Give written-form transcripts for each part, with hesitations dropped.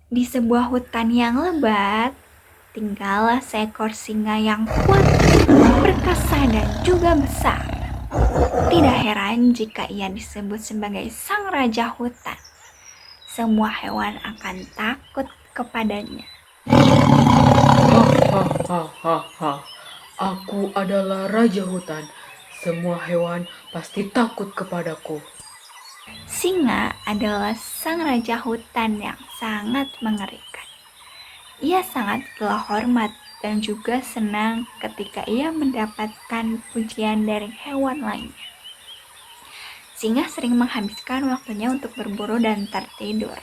Di sebuah hutan yang lebat, tinggallah seekor singa yang kuat, perkasa dan juga besar. Tidak heran jika ia disebut sebagai sang raja hutan. Semua hewan akan takut kepadanya. Hahaha, aku adalah raja hutan. Semua hewan pasti takut kepadaku. Singa adalah sang raja hutan yang sangat mengerikan. Ia sangat telah hormat dan juga senang ketika ia mendapatkan pujian dari hewan lainnya. Singa sering menghabiskan waktunya untuk berburu dan tertidur.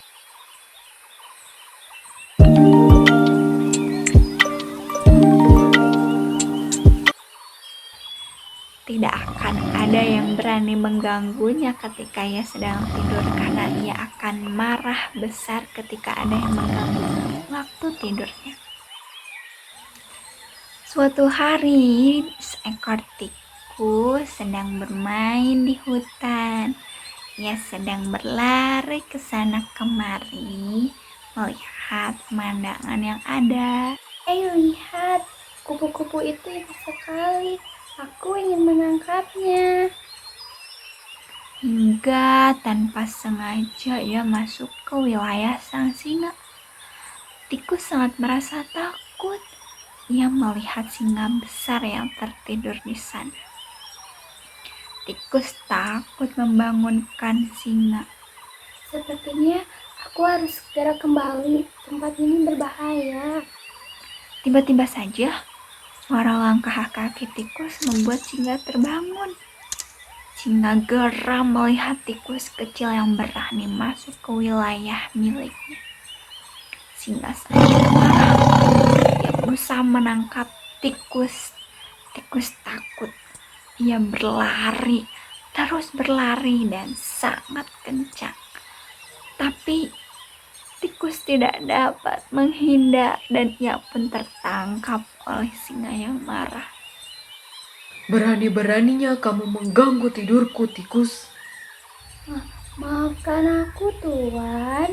Tidak akan ada yang berani mengganggunya ketika ia sedang tidur karena ia akan marah besar ketika ada yang mengganggu waktu tidurnya. Suatu hari, seekor tikus sedang bermain di hutan. Ia sedang berlari ke sana kemari, melihat pemandangan yang ada. Lihat, kupu-kupu itu indah sekali. Aku ingin menangkapnya. Hingga tanpa sengaja ia masuk ke wilayah sang singa. Tikus sangat merasa takut. Ia melihat singa besar yang tertidur di sana. Tikus takut membangunkan singa. Sepertinya aku harus segera kembali. Tempat ini berbahaya. Tiba-tiba saja, suara langkah kaki tikus membuat singa terbangun. Singa geram melihat tikus kecil yang berani masuk ke wilayah miliknya. Singa sangat marah. Ia berusaha menangkap tikus. Tikus takut. Ia berlari, terus berlari dan sangat kencang. Tapi tikus tidak dapat menghindar dan ia pun tertangkap oleh singa yang marah. Berani-beraninya kamu mengganggu tidurku, tikus. Maafkan aku, Tuan.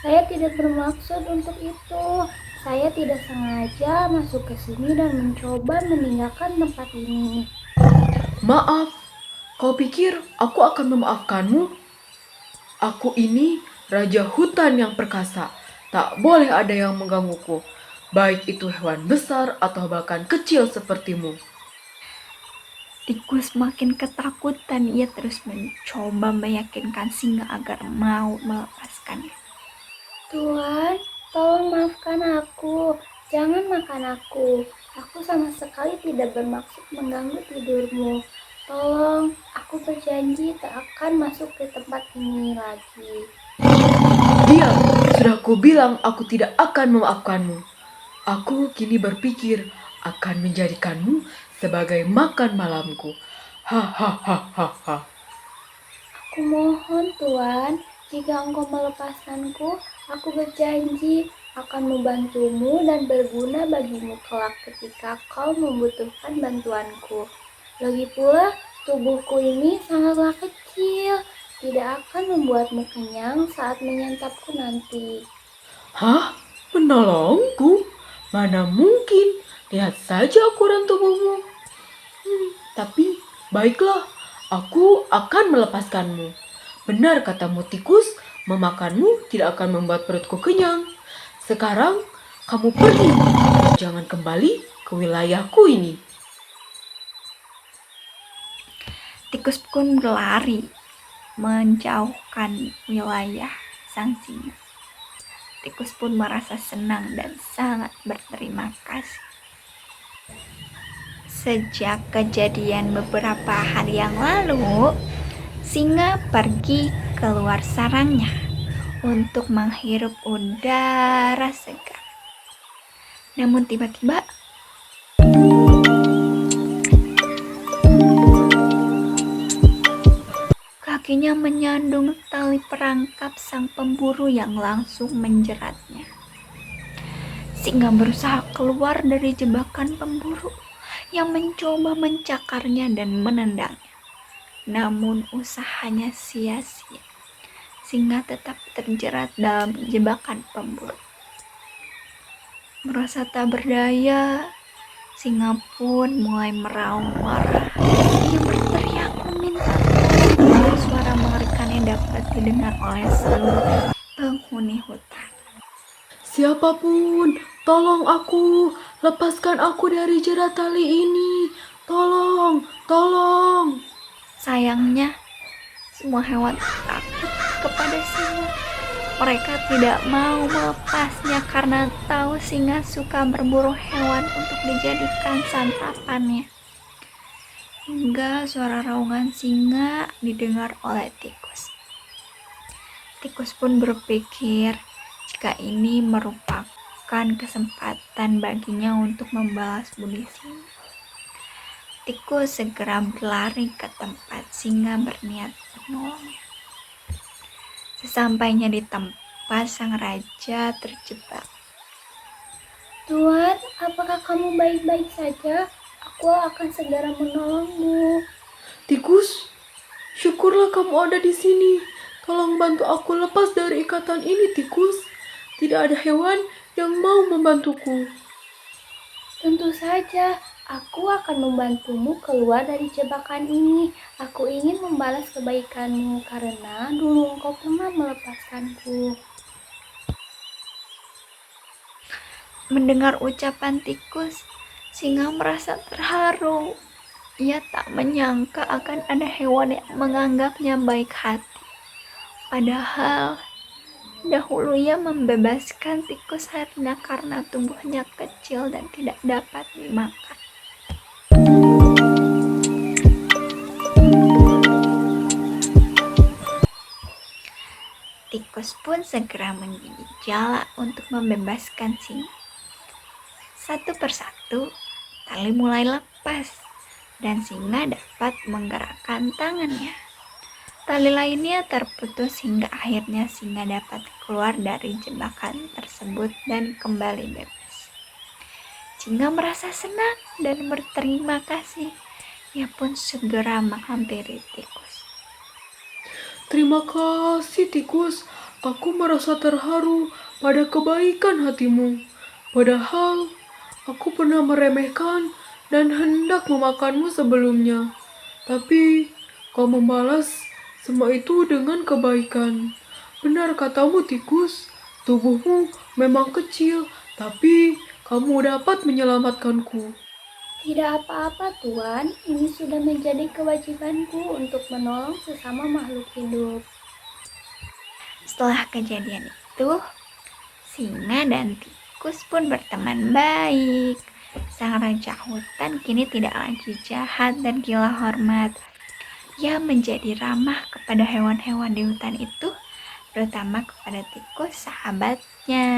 Saya tidak bermaksud untuk itu. Saya tidak sengaja masuk ke sini dan mencoba meninggalkan tempat ini. Maaf, kau pikir aku akan memaafkanmu? Aku ini raja hutan yang perkasa. Tak boleh ada yang menggangguku, baik itu hewan besar atau bahkan kecil sepertimu. Tikus makin ketakutan. Ia terus mencoba meyakinkan singa agar mau melepaskannya. Tuan, tolong maafkan aku. Jangan makan aku. Aku sama sekali tidak bermaksud mengganggu tidurmu. Tolong, aku berjanji tak akan masuk ke tempat ini lagi. Diam, sudah kubilang aku tidak akan memaafkanmu. Aku kini berpikir akan menjadikanmu sebagai makan malamku. Hahaha. Aku mohon, Tuan, jika engkau melepaskanku, aku berjanji akan membantumu dan berguna bagimu kelak ketika kau membutuhkan bantuanku. Lagi pula, tubuhku ini sangatlah kecil, tidak akan membuatmu kenyang saat menyantapku nanti. Hah? Menolongku? Mana mungkin? Lihat saja ukuran tubuhmu. Tapi baiklah, aku akan melepaskanmu. Benar katamu tikus, memakanmu tidak akan membuat perutku kenyang. Sekarang kamu pergi, jangan kembali ke wilayahku ini. Tikus pun berlari menjauhkan wilayah sang singa. Tikus pun merasa senang dan sangat berterima kasih. Sejak kejadian beberapa hari yang lalu, singa pergi keluar sarangnya untuk menghirup udara segar. Namun tiba-tiba kakinya menyandung tali perangkap sang pemburu yang langsung menjeratnya. Singa berusaha keluar dari jebakan pemburu yang mencoba mencakarnya dan menendangnya. Namun usahanya sia-sia. Singa tetap terjerat dalam jebakan pemburu. Merasa tak berdaya, singa pun mulai meraung marah. Ia berteriak meminta tolong hingga suara mengerikan yang dapat didengar oleh seluruh penghuni hutan. Siapapun, tolong aku, lepaskan aku dari jerat tali ini. Tolong, tolong. Sayangnya, semua hewan takut kepada singa. Mereka tidak mau melepasnya karena tahu singa suka berburu hewan untuk dijadikan santapannya. Hingga suara raungan singa didengar oleh tikus. Tikus pun berpikir jika ini merupakan kesempatan baginya untuk membalas budi singa. Tikus segera berlari ke tempat singa berniat menolongnya. Sesampainya di tempat, sang raja terjebak. Tuan, apakah kamu baik-baik saja? Aku akan segera menolongmu. Tikus, syukurlah kamu ada di sini. Tolong bantu aku lepas dari ikatan ini, tikus. Tidak ada hewan yang mau membantuku. Tentu saja, aku akan membantumu keluar dari jebakan ini. Aku ingin membalas kebaikanmu karena dulu engkau pernah melepaskanku. Mendengar ucapan tikus, singa merasa terharu. Ia tak menyangka akan ada hewan yang menganggapnya baik hati. Padahal dahulu ia membebaskan tikus karena tubuhnya kecil dan tidak dapat dimakan. Tikus pun segera menggigit jala untuk membebaskan singa. Satu persatu, tali mulai lepas dan singa dapat menggerakkan tangannya. Tali lainnya terputus hingga akhirnya singa dapat keluar dari jebakan tersebut dan kembali bebas. Singa merasa senang dan berterima kasih. Ia pun segera menghampiri tikus. Terima kasih, tikus. Aku merasa terharu pada kebaikan hatimu. Padahal aku pernah meremehkan dan hendak memakanmu sebelumnya. Tapi kau membalas semua itu dengan kebaikan. Benar katamu, tikus. Tubuhmu memang kecil, tapi kamu dapat menyelamatkanku. Tidak apa-apa, Tuan. Ini sudah menjadi kewajibanku untuk menolong sesama makhluk hidup. Setelah kejadian itu, singa dan tikus pun berteman baik. Sang raja hutan kini tidak lagi jahat dan gila hormat. Ia menjadi ramah kepada hewan-hewan di hutan itu, terutama kepada tikus sahabatnya.